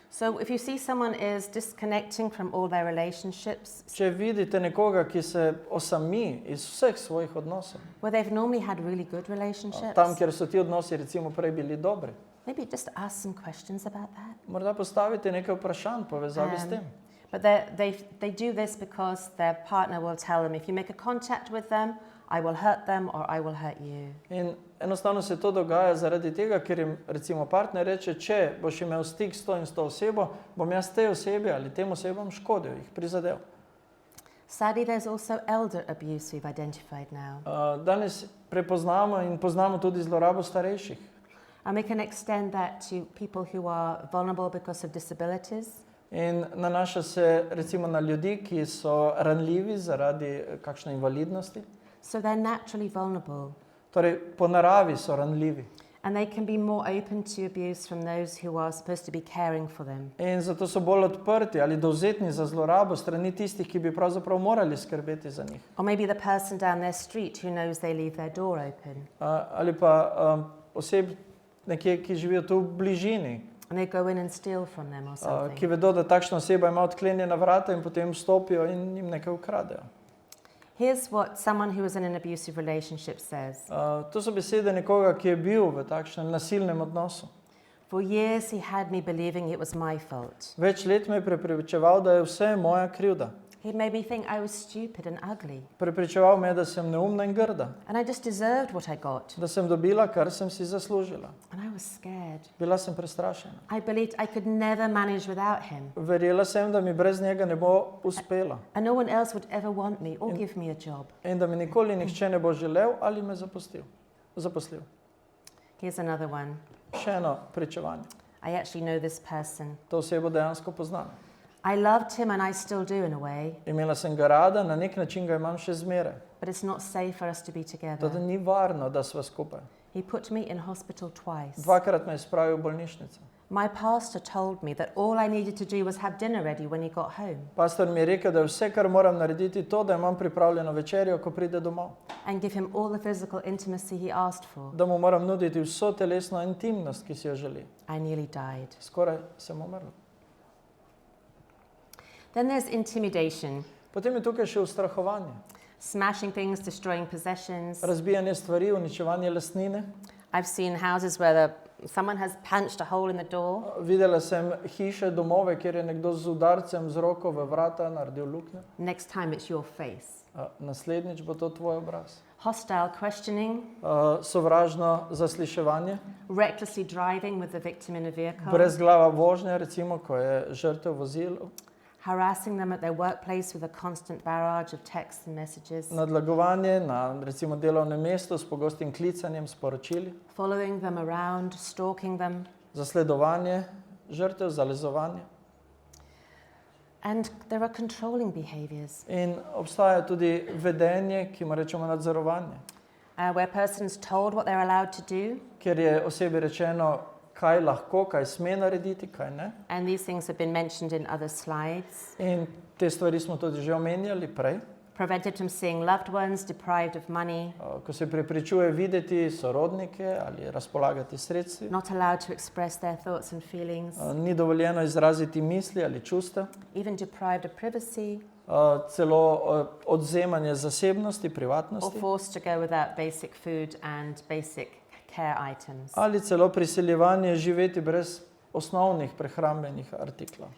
So if you see someone is disconnecting from all their relationships, Če vidite nekoga, ki se osami iz vseh svojih odnosov, where they've normally had really good relationships, tam, kjer so ti odnosi recimo prej bili dobri, maybe just ask some questions about that. morda postavite nekaj vprašanj v povezavi s tem. But they do this because their partner will tell them, if you make a contact with them, I will hurt them or I will hurt you. In enostavno se to dogaja zaradi tega, ker jim recimo partner reče, če boš imel stik s to in s to osebo, bom jaz tej osebi ali tem osebam škodil, jih prizadel. Sadly, there's also elder abuse we've identified now. Danes prepoznamo in poznamo tudi zlorabo starejših. And we can extend that to people who are vulnerable because of disabilities. In nanaša se recimo na ljudi, ki so ranljivi zaradi kakšne invalidnosti. So they're naturally vulnerable. Torej, po naravi so ranljivi. And they can be more open to abuse from those who are supposed to be caring for them. In zato so bolj odprti ali dovzetni za zlorabo strani tistih, ki bi pravzaprav morali skrbeti za njih. Or maybe the person down their street who knows they leave their door open. Ali pa oseb nekje, ki živijo tu v bližini, And they go in and steal from them or something. ki vedo, da takšna oseba ima odklenjena vrata in potem vstopijo in jim nekaj ukradejo. Here's what someone who was in an abusive relationship says. To so besede nekoga, ki je bil v takšnem nasilnem odnosu. For years he had me believing it was my fault. Več let me je prepričeval, da je vse moja krivda. He made me think I was stupid and ugly. Prepričeval me je, da sem neumna in grda. And I just deserved what I got. Da sem dobila, kar sem si zaslužila. And I was scared. Bila sem prestrašena. I believed I could never manage without him. Verjela sem, da mi brez njega ne bo uspela. And no one else would ever want me or give me a job. In da mi nikoli nihče ne bo želel ali me zaposlil. Here's another one. Še eno pričevanje. I actually know this person. To osebo dejansko poznam. I loved him and I still do in a way, Imela sem ga rada, na nek način ga imam še zmeraj. but it's not safe for us to be Toda together. ni varno, da sva skupaj. He put me in hospital twice. Dvakrat me je spravil v bolnišnico. My pastor told me that all I needed to do was have dinner ready when he got home Pastor mi je rekel, da je vse, kar moram narediti, to, da imam pripravljeno večerjo, ko pride domov. and give him all the physical intimacy he asked for. Da mu moram nuditi vso telesno intimnost, ki si jo želi. I nearly died. Skoraj sem umrla. Then there's intimidation, Potem je tukaj še ustrahovanje. smashing things, destroying possessions. Razbijanje stvari, uničevanje lastnine. I've seen houses where someone has punched a hole in the door Videla sem hiše, domove, kjer je nekdo z udarcem z roko v vrata naredil luknjo. Next time it's your face. Naslednjič bo to tvoj obraz. Hostile questioning, Sovražno zasliševanje, recklessly driving with the victim in a vehicle, brezglava vožnja, recimo, ko je žrtev vozil, harassing them at their workplace with a constant barrage of texts and messages, nadlegovanje na recimo delovnem mestu s pogostim klicanjem, sporočili, following them around, stalking them, zasledovanje žrtev, zalezovanje. and there are controlling behaviors In obstaja tudi vedenje, ki mu rečemo nadzorovanje, where a person's told what they're allowed to do, kjer je osebi rečeno, kaj lahko, kaj sme narediti, kaj ne. and these things have been mentioned in other slides. In te stvari smo tudi že omenjali prej. Prevented from seeing loved ones, deprived of money, Ko se prepričuje videti sorodnike ali razpolagati sredstvi, not allowed to express their thoughts and feelings, ni dovoljeno izraziti misli ali čustev, even deprived of privacy, celo odvzemanje zasebnosti, or privatnosti forced to go without basic food and basic care items. ali celo prisiljevanje živeti brez osnovnih prehrambenih artiklov.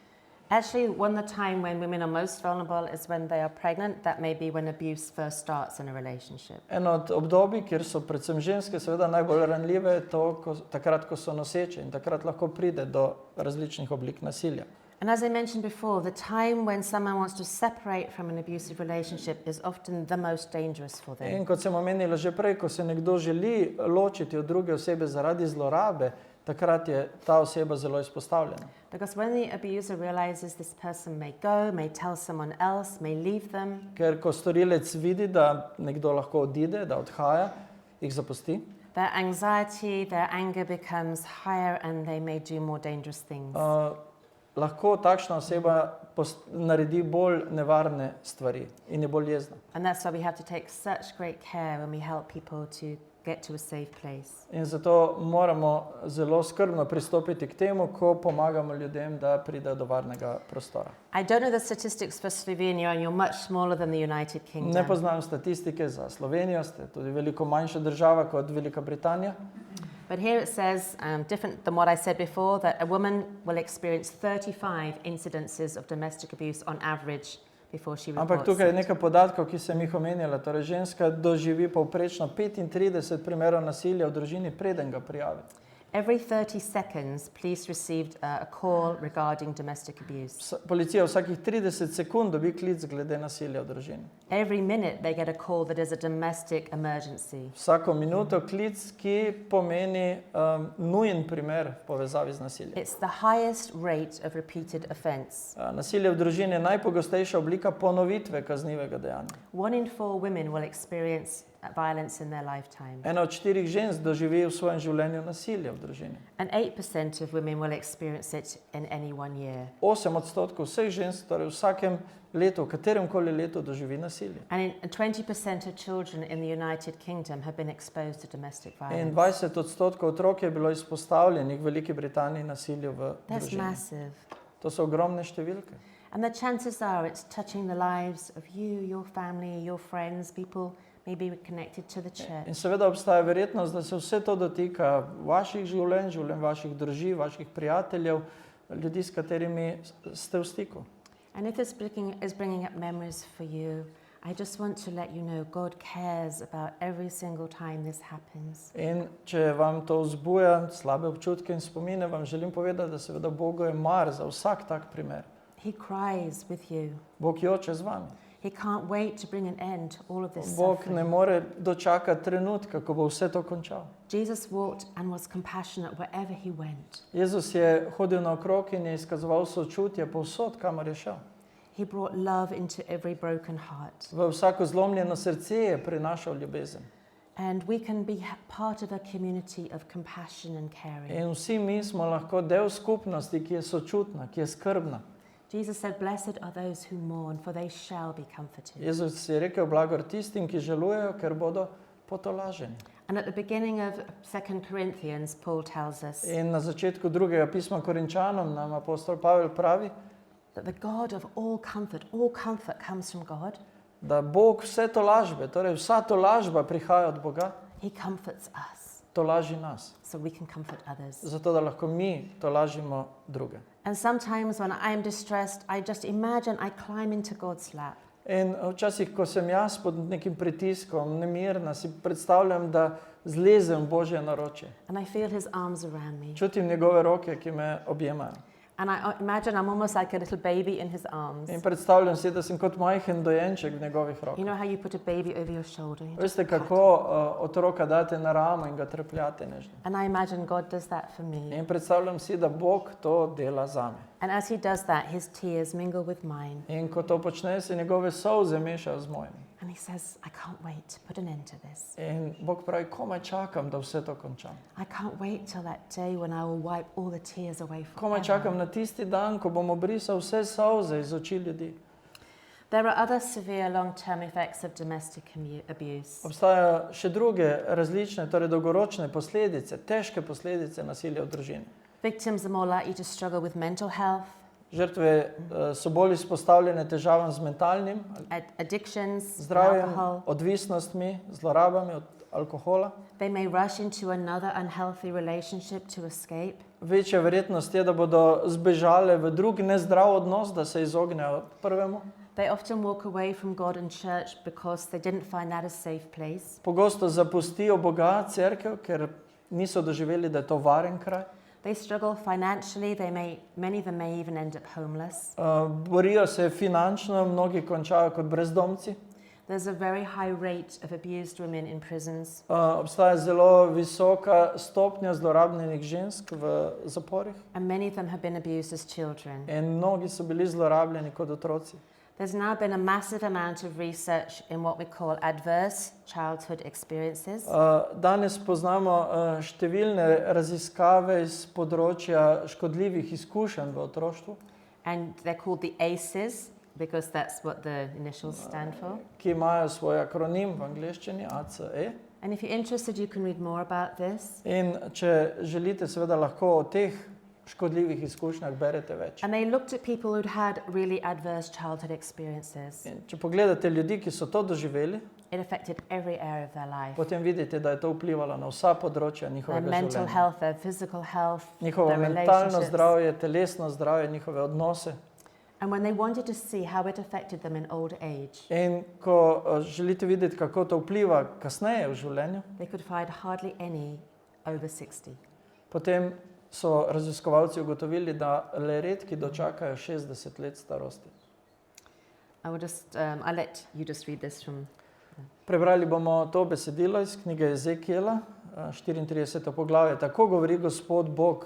Actually, the time when women are most vulnerable is when they are pregnant. That may be when abuse first starts in a relationship. Eno od obdobij, kjer so predvsem ženske seveda najbolj ranljive, je to, takrat, ko so noseče in takrat lahko pride do različnih oblik nasilja. And as I mentioned before, the time when someone wants to separate from an abusive relationship is often the most dangerous for them. In kot sem omenila že prej, ko se nekdo želi ločiti od druge osebe zaradi zlorabe, takrat je ta oseba zelo izpostavljena. Because when the abuser realizes this person may go, may tell someone else, may leave them, Ker ko storilec vidi, da nekdo lahko odide, da odhaja, jih zapusti, their anxiety, their anger becomes higher and they may do more dangerous things. lahko takšna oseba naredi bolj nevarne stvari in je bolj jezna. And that's why we have to take such great care when we help people to get to a safe place. In zato moramo zelo skrbno pristopiti k temu, ko pomagamo ljudem, da pridejo do varnega prostora. I don't know the statistics for Slovenia, and you're much smaller than the United Ne Kingdom. poznam statistike za Slovenijo, ste tudi veliko manjša država kot Velika Britanija. But here it says, different than what I said before, that a woman will experience 35 incidences of domestic abuse on average before she Ampak reports tukaj je it. nekaj podatkov, ki sem jih omenjala. Torej, ženska doživi povprečno 35 primerov nasilja v družini, preden ga prijavi. Every 30 seconds, police received a call regarding domestic abuse. Policija vsakih 30 sekund dobi klic glede nasilja v družini. Every minute, they get a call that is a domestic emergency. Vsako minuto klic, ki pomeni nujen primer v povezavi z nasiljem. It's the highest rate of repeated offence. Nasilje v družini je najpogostejša oblika ponovitve kaznivega dejanja. 1 in 4 women will experience violence in their lifetime. Ena od 4 žensk doživi v svojem življenju nasilje v družini. And 8% of women will experience it in any 1 year. 8% vseh žensk, torej v vsakem letu, v katerem koli letu doživi nasilje. And 20% of children in the United Kingdom have been exposed to domestic In violence. 20% otrok je bilo izpostavljenih v Veliki Britaniji nasilju v That's družini. massive. To so ogromne številke. And the chances are it's touching the lives of you, your family, your friends, people maybe connected to the church. In seveda obstaja verjetnost, da se vse to dotika vaših življenj, življenj vaših družin, vaših prijateljev, ljudi, s katerimi ste v stiku. And if this is bringing up memories for you, I just want to let you know God cares about every single time this happens. In če vam to vzbuja slabe občutke in spomine, vam želim povedati, da seveda Bogu je mar za vsak tak primer. He cries with you. Bog joče z vami. He can't wait to bring an end to all of this Bog ne suffering. more dočakati trenutka, ko bo vse to končal. Jesus walked and was compassionate wherever he went. Jezus je hodil naokrog in je izkazoval sočutje povsod, kamor je šel. He brought love into every broken heart. V vsako zlomljeno srce je prinašal ljubezen. And we can be part of a community of compassion and caring. In vsi mi smo lahko del skupnosti, ki je sočutna, ki je skrbna. Jesus said, "Blessed are those who mourn, for they shall be comforted." Jezus je rekel blagor tistim, ki žalujejo, ker bodo potolaženi. And at the beginning of 2 Corinthians, Paul tells us In na začetku drugega pisma Korinčanom nam apostol Pavel pravi, that the God of all comfort comes from God. da Bog vse tolažbe, torej vsa tolažba prihaja od Boga, He comforts us tolaži nas, so we can comfort others. zato da lahko mi tolažimo druge. And sometimes when I am distressed, I just imagine I climb into God's lap. In včasih, ko sem jaz pod nekim pritiskom, nemirna, si predstavljam, da zlezem v Božje naročje. And I feel his arms around me. Čutim njegove roke, ki me objemajo. And I imagine I'm almost like a little baby in his arms. In predstavljam si, da sem kot majhen dojenček v njegovih You rokah. know how you put a baby over your shoulder? You just Veste, pat kako otroka date na ramo in ga trepljate nežno. And I imagine God does that for me. In predstavljam si, da Bog to dela zame. And as he does that, his tears mingle with mine. In ko to počne, se njegove solze mešajo z mojimi. And he says, I can't wait to put an end to this. In Bog pravi, komaj čakam, da vse to končam. I can't wait till that day when I will wipe all the tears away Komaj forever. čakam na tisti dan, ko bom obrisal vse solze iz oči ljudi. There are other severe long-term effects of domestic abuse. Obstajajo še druge različne, torej dolgoročne posledice, težke posledice nasilja v družini. Victims are more likely to struggle with mental health, Žrtve so bolj izpostavljene težavam z mentalnim addictions, zdravjem, alcohol. odvisnostmi, zlorabami od alkohola. They may rush into another unhealthy relationship to escape. Večja verjetnost je, da bodo zbežale v drug nezdrav odnos, da se izognejo prvemu. They often walk away from God and church because they didn't find that a safe place. Pogosto zapustijo Boga, cerkev, ker niso doživeli, da je to varen kraj. They struggle financially. Many of them may even end up homeless. Borijo se finančno, mnogi končajo kot brezdomci. There's a very high rate of abused women in prisons. Obstaja zelo visoka stopnja zlorabljenih žensk v zaporih And many of them have been abused as children. in mnogi so bili zlorabljeni kot otroci. There's now been a massive amount of research in what we call adverse childhood experiences. Danes poznamo številne raziskave iz področja škodljivih izkušenj v otroštvu, And they're called the ACEs because that's what the initials stand for. ki imajo svoj akronim v angleščini ACE. And if you're interested, you can read more about this. In če želite, seveda lahko o teh škodljivih izkušnjah berete več. And they looked at people who'd had really adverse childhood experiences. In če pogledate ljudi, ki so to doživeli, It affected every area of their life. potem vidite, da je to vplivalo na vsa področja Their njihovega mental življenja. health, their physical health, Njihovo their mentalno relationships. zdravje, telesno zdravje, njihove odnose. And when they wanted to see how it affected them in old age, In ko želite videti, kako to vpliva kasneje v življenju, they could find hardly any over 60. potem so raziskovalci ugotovili, da le redki dočakajo 60 let starosti. I'll let you just read this from. Prebrali bomo to besedilo iz knjige Ezekiela, 34. poglavje. Tako govori Gospod Bog.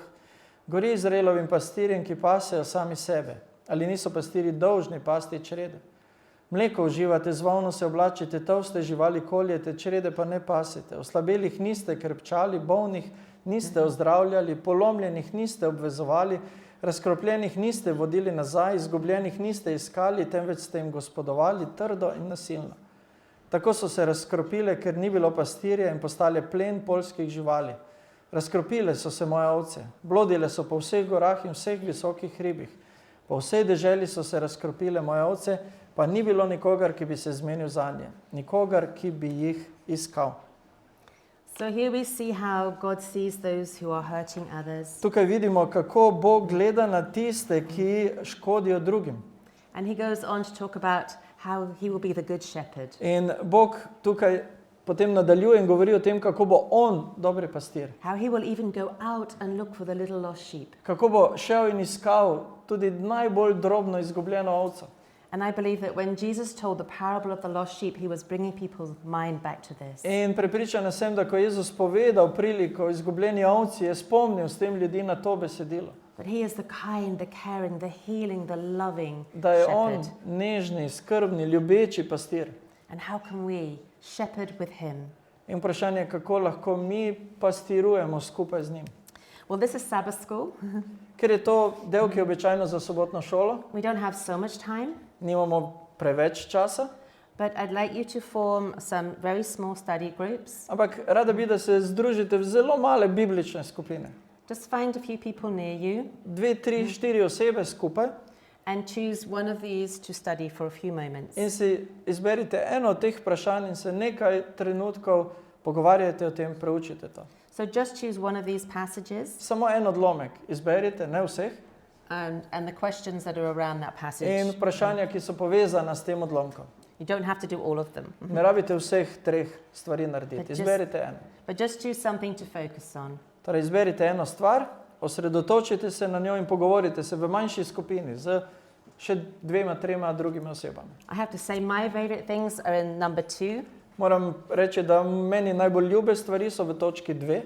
Gori Izraelovim pastirjem, ki pasejo sami sebe. Ali niso pastirji dolžni pasti črede? Mleko uživate, z volno se oblačite, tolste živali koljete, črede pa ne pasite. Oslabelih niste krepčali, bolnih niste ozdravljali, polomljenih niste obvezovali, razkropljenih niste vodili nazaj, izgubljenih niste iskali, temveč ste jim gospodovali trdo in nasilno. Tako so se razkropile, ker ni bilo pastirja in postale plen poljskih živali. Razkropile so se moje ovce, blodile so po vseh gorah in vseh visokih hribih. Po vsej deželi so se razkropile moje ovce, pa ni bilo nikogar, ki bi se zmenil zanje, nikogar, ki bi jih iskal. So here we see how God sees those who are hurting others. Tukaj vidimo, kako Bog gleda na tiste, ki škodijo drugim. And he goes on to talk about how he will be the good shepherd. In Bog tukaj potem nadaljuje in govori o tem, kako bo on dobri pastir. How he will even go out and look for the little lost sheep. Kako bo šel in iskal tudi najbolj drobno izgubljeno ovco. And I believe that when Jesus told the parable of the lost sheep, he was bringing people's mind back to this. In prepričana sem, da ko je Jezus povedal priliko o izgubljeni ovci, je spomnil s tem ljudi na to besedilo. That he is the kind, the caring, the healing, the loving Da je on shepherd. nežni, skrbni, ljubeči pastir. And how can we shepherd with him? In vprašanje je, kako lahko mi pastirujemo skupaj z njim. Well, this is Sabbath school. Ker je to del, ki je običajno za sobotno šolo, We don't have so much time, nimamo preveč časa, but I'd like you to form some very small study groups. ampak rada bi, da se združite v zelo male biblične skupine. Just find a few people near you 2, 3, 4 osebe skupaj and choose one of these to study for a few moments. in si izberite eno od teh vprašanj in se nekaj trenutkov pogovarjajte o tem, preučite to. So just choose one of these passages Samo en odlomek izberite, ne vseh, and the questions that are around that in passage. vprašanja, ki so povezana s tem odlomkom. You don't have to do all of them, Ne rabite vseh 3 stvari narediti, But just- izberite eno. but just choose something to focus on. Torej, izberite eno stvar, osredotočite se na njo in pogovorite se v manjši skupini z še 2, 3 drugimi osebami. I have to say my favorite things are in number 2, Moram reči, da meni najbolj ljube stvari so v točki 2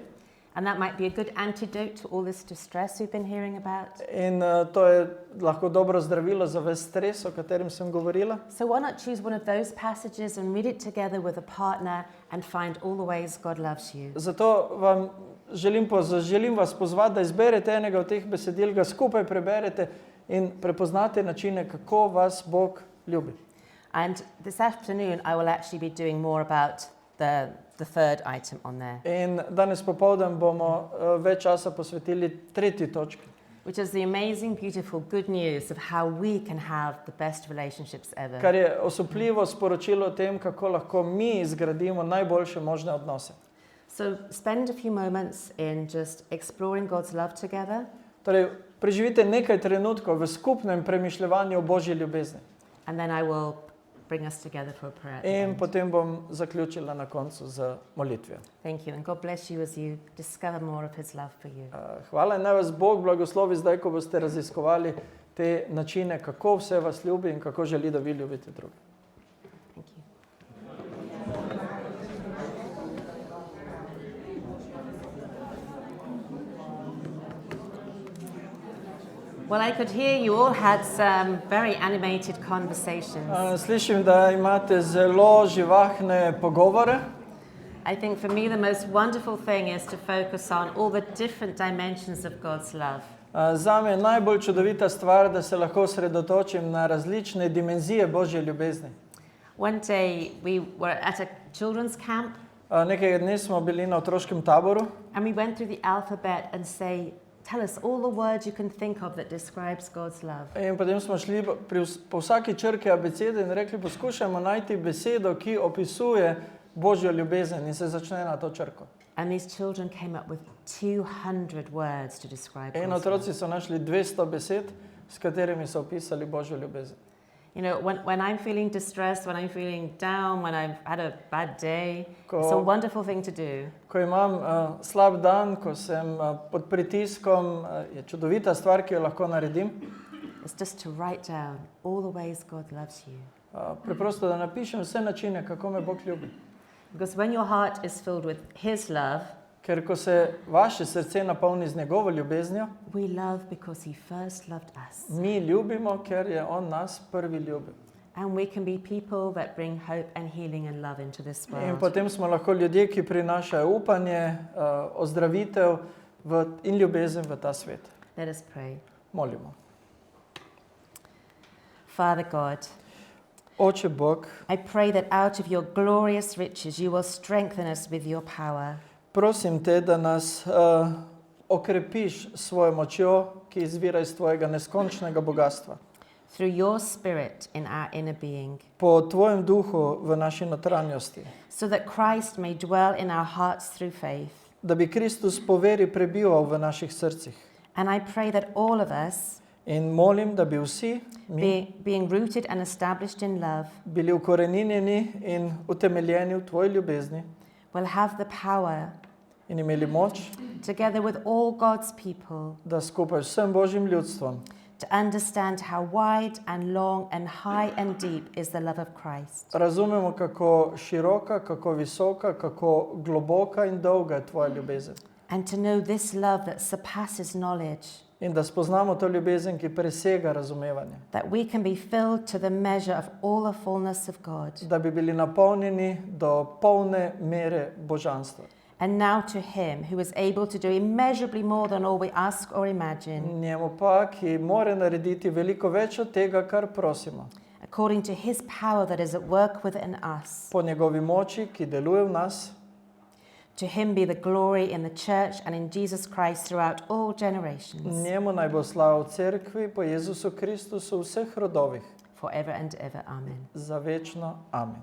and that might be a good antidote to all this distress we've been hearing about. in to je lahko dobro zdravilo za ves stres, o katerem sem govorila. So why not choose one of those passages and read it together with a partner and find all the ways God loves you. Zato vam želim vas pozvati, da izberete enega od teh besedil, ga skupaj preberete in prepoznate načine, kako vas Bog ljubi. And this afternoon I will actually be doing more about the third item on there, In danes popoldan bomo več časa posvetili 3. točki, which is the amazing, beautiful, good news of how we can have the best relationships ever. kar je osupljivo sporočilo o tem, kako lahko mi zgradimo najboljše možne odnose. So spend a few moments in just exploring God's love together, Torej, preživite nekaj trenutkov v skupnem premišljevanju o Božji ljubezni. and then I will bring us together for a prayer at the In end. potem bom zaključila na koncu z molitvijo. Thank you, and God bless you as you discover more of His love for you. Hvala in naj vas Bog blagoslovi zdaj, ko boste raziskovali te načine, kako vse vas ljubi in kako želi, da vi ljubite druge. Thank you. Well, I could hear you all had some very animated conversations. Slišim, da imate zelo živahne pogovore. I think for me the most wonderful thing is to focus on all the different dimensions of God's love. Zame je najbolj čudovita stvar, da se lahko osredotočim na različne dimenzije Božje ljubezni. One day we were at a children's camp Nekega dne smo bili na otroškem taboru and we went through the alphabet and say, tell us all the words you can think of that describes God's love. in potem smo šli po vsaki črki abecede in rekli, poskušajmo najti besedo, ki opisuje Božjo ljubezen in se začne na to črko. And these children came up with 200 words to describe In God's otroci love. so našli 200 besed, s katerimi so opisali Božjo ljubezen. You know, when I'm feeling distressed, when I'm feeling down, when I've had a bad day, it's a Ko, wonderful thing to do. ko imam slab dan, ko sem pod pritiskom, je čudovita stvar, ki jo lahko naredim. It's just to write down all the ways God loves you. Preprosto, da napišem vse načine, kako me Bog ljubi. Because when your heart is filled with His love, Ker ko se vaše srce napolni z njegovo ljubeznijo, we love because He first loved us. mi ljubimo, ker je on nas prvi ljubil. And we can be people that bring hope and healing and love into this In world. potem smo lahko ljudje, ki prinašajo upanje, ozdravitev in ljubezen v ta svet. Let us pray. Molimo. Father God, Oče Bog, I pray that out of your glorious riches you will strengthen us with your power. prosim te, da nas okrepiš s svojo močjo, ki izvira iz tvojega neskončnega bogatstva. Through your Spirit in our inner being, Po tvojem duhu v naši notranjosti, so that Christ may dwell in our hearts through faith. da bi Kristus po veri prebival v naših srcih. And I pray that all of us, In molim, da bi vsi mi being rooted and established in love, bili ukoreninjeni in utemeljeni v tvoji ljubezni will have the power, in imeli moč, together with all God's people, da skupaj z vsem Božjim ljudstvom to understand how wide and long and high and deep is the love of Christ. razumemo, kako široka, kako visoka, kako globoka in dolga je tvoja ljubezen. And to know this love that surpasses knowledge, In da spoznamo to ljubezen, ki presega razumevanje. that we can be filled to the measure of all the fullness of God. Da bi bili napolnjeni do polne mere božanstva. And now to Him who is able to do immeasurably more than all we ask or imagine, Njemu pa, ki more narediti veliko več od tega, kar prosimo. according to His power that is at work within us. Po njegovi moči, ki deluje v nas, To Him be the glory in the church and in Jesus Christ throughout all generations, njemu naj bo slava v cerkvi, po Jezusu Kristusu v vseh rodovih, forever and ever. Amen. za večno. Amen.